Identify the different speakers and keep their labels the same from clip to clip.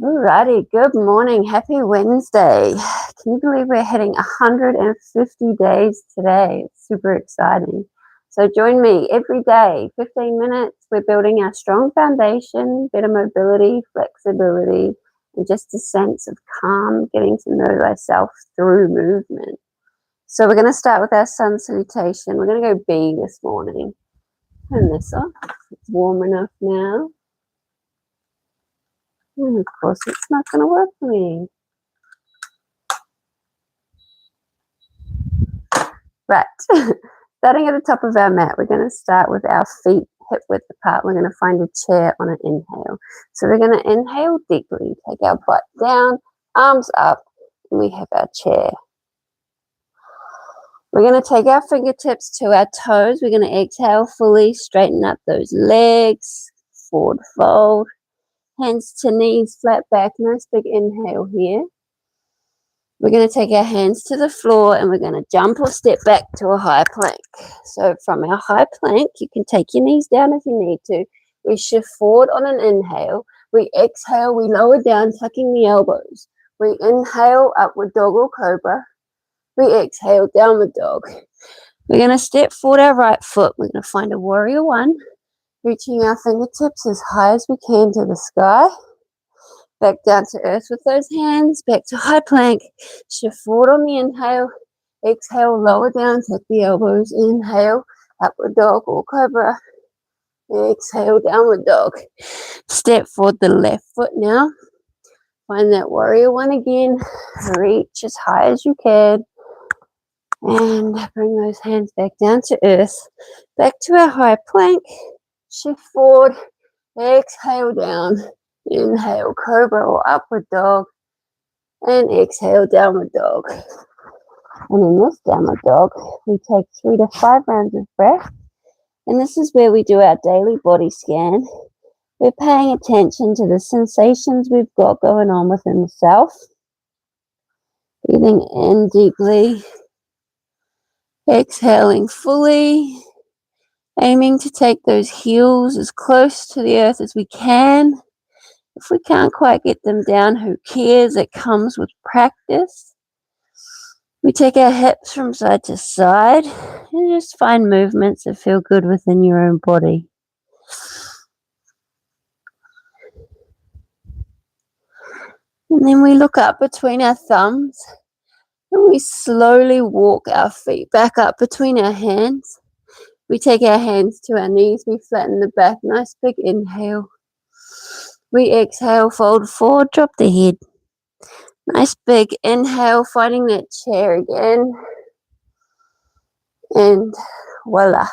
Speaker 1: Alrighty, good morning. Happy Wednesday. Can you believe we're hitting 150 days today? It's super exciting. So join me every day, 15 minutes. We're building our strong foundation, better mobility, flexibility, and just a sense of calm, getting to know thyself through movement. So we're going to start with our sun salutation. We're going to go B this morning. Turn this off. It's warm enough now. And of course, it's not going to work for me. Right. Starting at the top of our mat, we're going to start with our feet hip width apart. We're going to find a chair on an inhale. So we're going to inhale deeply, take our butt down, arms up, and we have our chair. We're going to take our fingertips to our toes. We're going to exhale fully, straighten up those legs, forward fold. Hands to knees, flat back, nice big inhale here. We're going to take our hands to the floor and we're going to jump or step back to a high plank. So from our high plank, you can take your knees down if you need to. We shift forward on an inhale. We exhale, we lower down, tucking the elbows. We inhale, upward dog or cobra. We exhale, downward dog. We're going to step forward our right foot. We're going to find a warrior one. Reaching our fingertips as high as we can to the sky. Back down to earth with those hands. Back to high plank. Shift forward on the inhale. Exhale, lower down, tuck the elbows. Inhale, upward dog or cobra. Exhale, downward dog. Step forward the left foot now. Find that warrior one again. Reach as high as you can. And bring those hands back down to earth. Back to our high plank. Shift forward, exhale down, inhale cobra or upward dog, and exhale downward dog. And in this downward dog, we take 3 to 5 rounds of breath, and this is where we do our daily body scan. We're paying attention to the sensations we've got going on within the self. Breathing in deeply, exhaling fully. Aiming to take those heels as close to the earth as we can. If we can't quite get them down, who cares? It comes with practice. We take our hips from side to side and just find movements that feel good within your own body. And then we look up between our thumbs and we slowly walk our feet back up between our hands. We take our hands to our knees, we flatten the back, nice big inhale. We exhale, fold forward, drop the head. Nice big inhale, finding that chair again. And voila,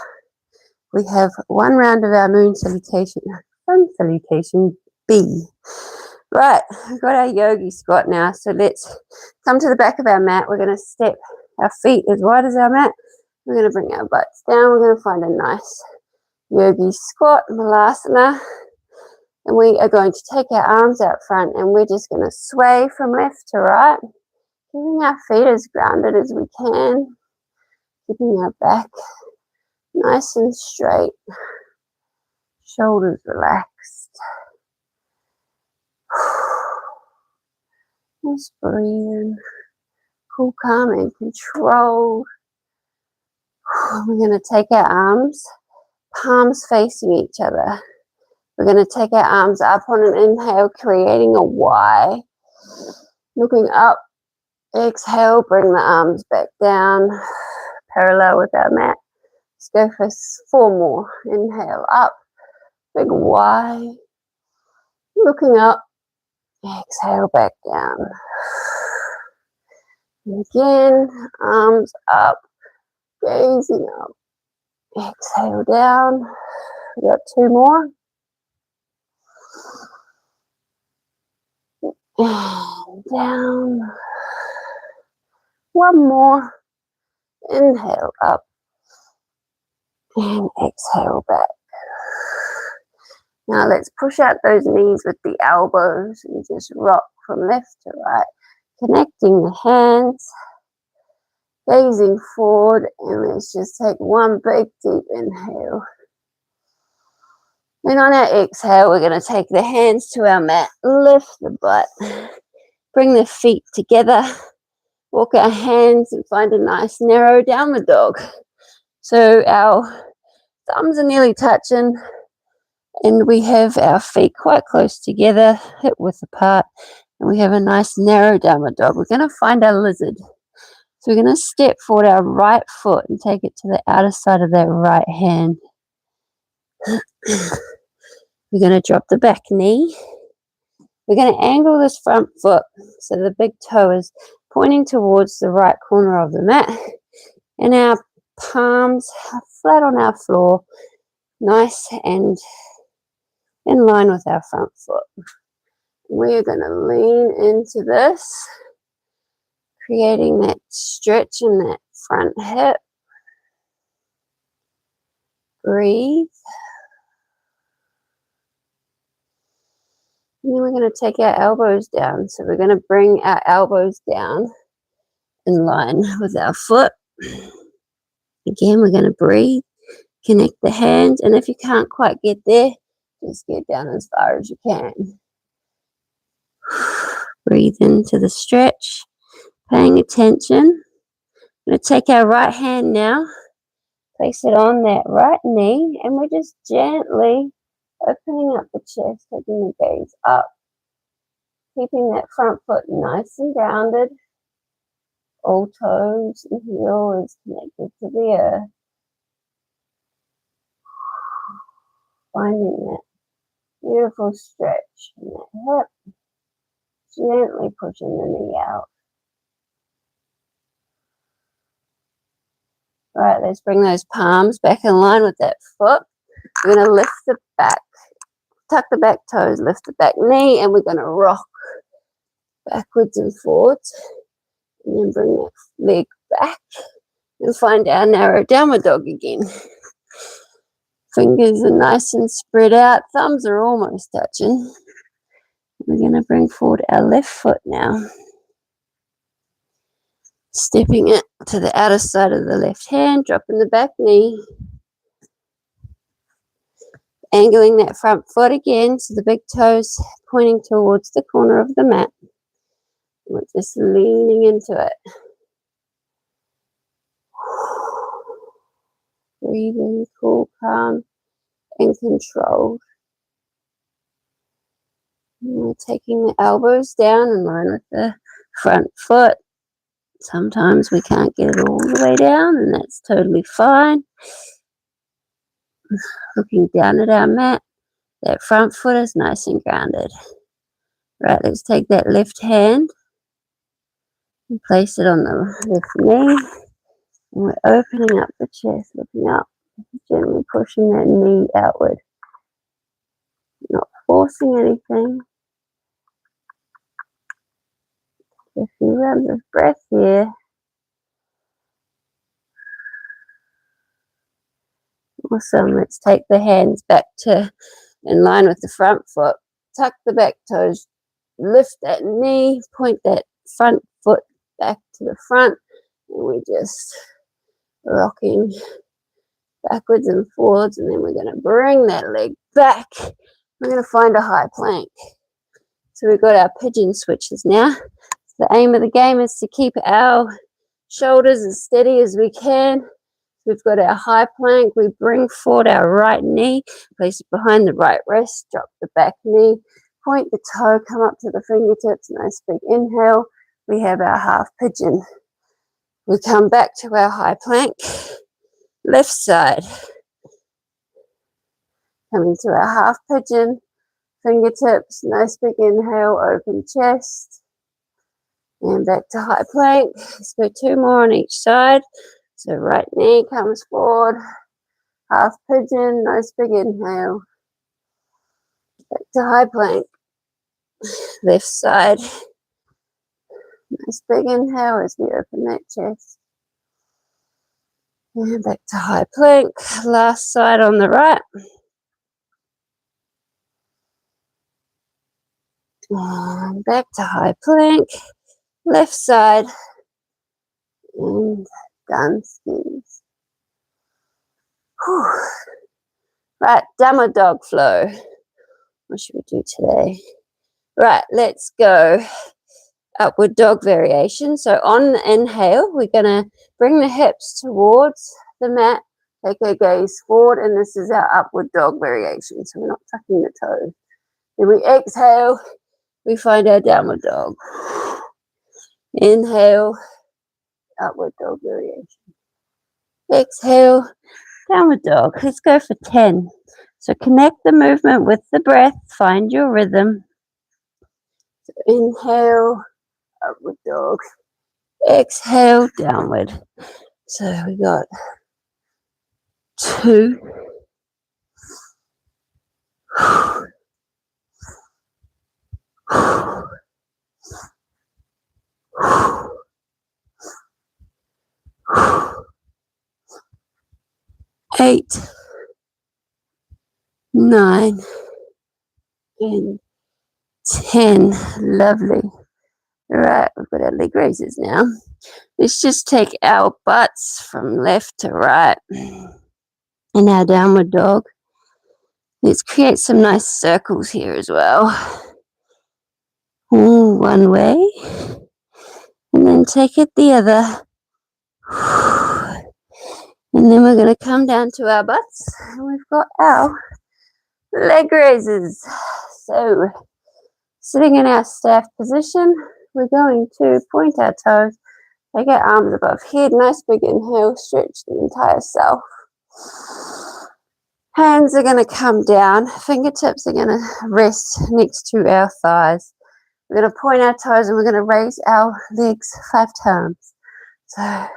Speaker 1: we have one round of our moon salutation, sun salutation B. Right, we've got our yogi squat now, so let's come to the back of our mat. We're going to step our feet as wide as our mat. We're going to bring our butts down. We're going to find a nice yogi squat, malasana. And we are going to take our arms out front and we're just going to sway from left to right, keeping our feet as grounded as we can, keeping our back nice and straight, shoulders relaxed. Just breathe in, cool, calm, and control. We're going to take our arms, palms facing each other. We're going to take our arms up on an inhale, creating a Y. Looking up, exhale, bring the arms back down, parallel with our mat. Let's go for 4 more. Inhale, up, big Y. Looking up, exhale, back down. And again, arms up, gazing up. Exhale down. We got 2 more. And down. 1 more. Inhale up. And exhale back. Now let's push out those knees with the elbows and just rock from left to right. Connecting the hands. Gazing forward, and let's just take 1 big deep inhale. And on our exhale, we're going to take the hands to our mat, lift the butt, bring the feet together, walk our hands and find a nice narrow downward dog. So our thumbs are nearly touching and we have our feet quite close together, hip width apart, and we have a nice narrow downward dog. We're going to find our lizard. So we're going to step forward our right foot and take it to the outer side of that right hand. We're going to drop the back knee. We're going to angle this front foot so the big toe is pointing towards the right corner of the mat. And our palms are flat on our floor, nice and in line with our front foot. We're going to lean into this, creating that stretch in that front hip. Breathe. And then we're going to take our elbows down. So we're going to bring our elbows down in line with our foot. Again, we're going to breathe, connect the hands, and if you can't quite get there, just get down as far as you can. Breathe into the stretch, paying attention. We're going to take our right hand now, place it on that right knee, and we're just gently opening up the chest, taking the gaze up, keeping that front foot nice and grounded. All toes and heel is connected to the earth. Finding that beautiful stretch in that hip. Gently pushing the knee out. Right, let's bring those palms back in line with that foot. We're going to lift the back, tuck the back toes, lift the back knee, and we're going to rock backwards and forwards. And then bring that leg back and find our narrow downward dog again. Fingers are nice and spread out. Thumbs are almost touching. We're going to bring forward our left foot now. Stepping it to the outer side of the left hand, dropping the back knee. Angling that front foot again, so the big toes pointing towards the corner of the mat. We're just leaning into it. Breathing, cool, calm, and controlled. And we're taking the elbows down in line with the front foot. Sometimes we can't get it all the way down, and that's totally fine. Looking down at our mat, that front foot is nice and grounded. Right, let's take that left hand and place it on the left knee. And we're opening up the chest, looking up, gently pushing that knee outward. Not forcing anything. A few rounds of breath here. Awesome. Let's take the hands back to in line with the front foot. Tuck the back toes. Lift that knee. Point that front foot back to the front. And we're just rocking backwards and forwards. And then we're going to bring that leg back. We're going to find a high plank. So we've got our pigeon switches now. The aim of the game is to keep our shoulders as steady as we can. We've got our high plank. We bring forward our right knee, place it behind the right wrist, drop the back knee, point the toe, come up to the fingertips. Nice big inhale. We have our half pigeon. We come back to our high plank, left side. Coming to our half pigeon, fingertips, nice big inhale, open chest. And back to high plank. Let's go 2 more on each side. So right knee comes forward. Half pigeon, nice big inhale. Back to high plank. Left side. Nice big inhale as we open that chest. And back to high plank. Last side on the right. And back to high plank. Left side. And done skis. Right, downward dog flow. What should we do today? Right, let's go. Upward dog variation. So on the inhale, we're going to bring the hips towards the mat, take our gaze forward, and this is our upward dog variation. So we're not tucking the toes. Then we exhale, we find our downward dog. Inhale, upward dog variation. Exhale, downward dog. Let's go for 10. So connect the movement with the breath, find your rhythm. So inhale, upward dog. Exhale, downward. So we got 2. 8, 9, and 10. Lovely. All right, we've got our leg raises now. Let's just take our butts from left to right in our downward dog. Let's create some nice circles here as well. One way, and then take it the other. And then we're going to come down to our butts, and we've got our leg raises. So, sitting in our staff position, we're going to point our toes, take our arms above head, nice big inhale, stretch the entire self. Hands are going to come down, fingertips are going to rest next to our thighs. We're going to point our toes and we're going to raise our legs 5 times. So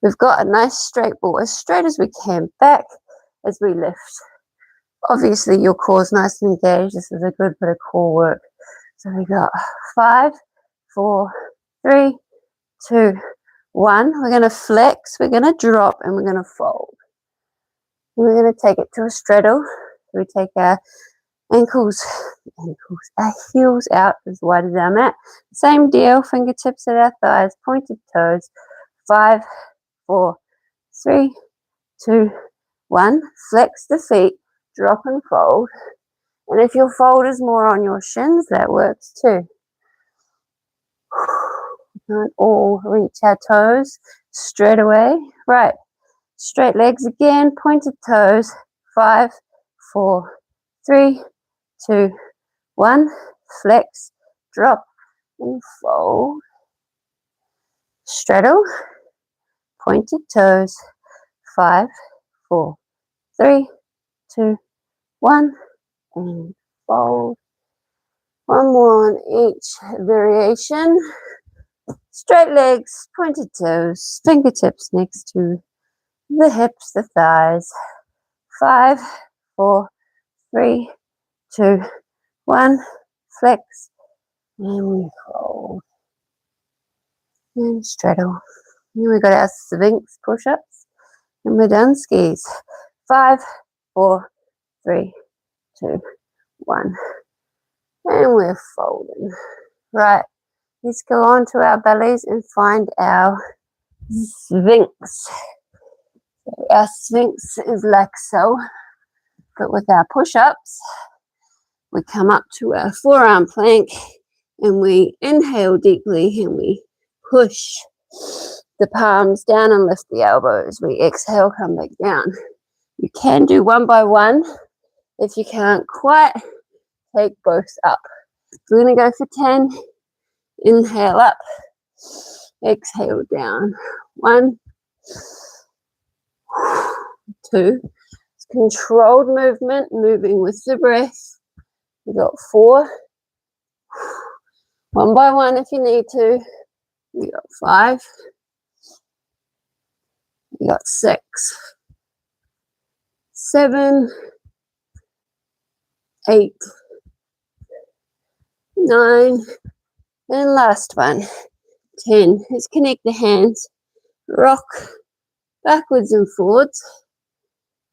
Speaker 1: we've got a nice straight ball, as straight as we can, back as we lift. Obviously your core is nice and engaged. This is a good bit of core work. So we got 5, 4, 3, 2, 1. We're going to flex, we're going to drop, and we're going to fold. And we're going to take it to a straddle. We take our our heels out as wide as our mat. Same deal, fingertips at our thighs, pointed toes. 5, 4, 3, 2, 1. Flex the feet, drop and fold. And if your fold is more on your shins, that works too. We can't all reach our toes straight away. Right, straight legs again, pointed toes. 5, 4, 3, 2, 1. Flex, drop, and fold. Straddle, pointed toes. 5, 4, 3, 2, 1. And fold. One more on each variation. Straight legs, pointed toes, fingertips next to the hips, the thighs. 5, 4, 3, 2, 1. Flex and we fold. And straddle. And we've got our Sphinx push-ups. And we're done skis. 5, 4, 3, 2, 1. And we're folding. Right. Let's go on to our bellies and find our Sphinx. So our Sphinx is like so. But with our push-ups, we come up to our forearm plank and we inhale deeply and we push the palms down and lift the elbows. We exhale, come back down. You can do one by one. If you can't quite, take both up. We're going to go for 10. Inhale up. Exhale down. 1, 2. It's controlled movement, moving with the breath. We got 4. One by one if you need to. We got 5. We got 6. 7, 8, 9, and last one, 10. Let's connect the hands, rock backwards and forwards.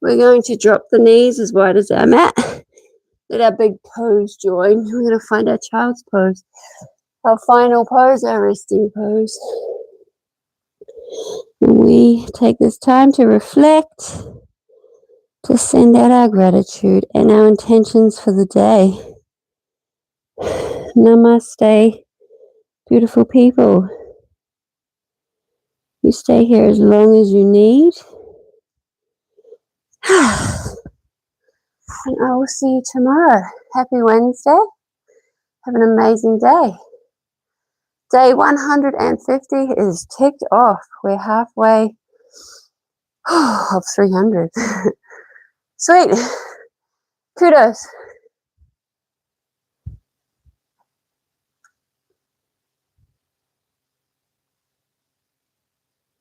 Speaker 1: We're going to drop the knees as wide as our mat. Let our big toes join. We're going to find our child's pose. Our final pose, our resting pose. And we take this time to reflect, to send out our gratitude and our intentions for the day. Namaste, beautiful people. You stay here as long as you need. And I will see you tomorrow. Happy Wednesday. Have an amazing day. Day 150 is ticked off. We're halfway of 300. Sweet. Kudos.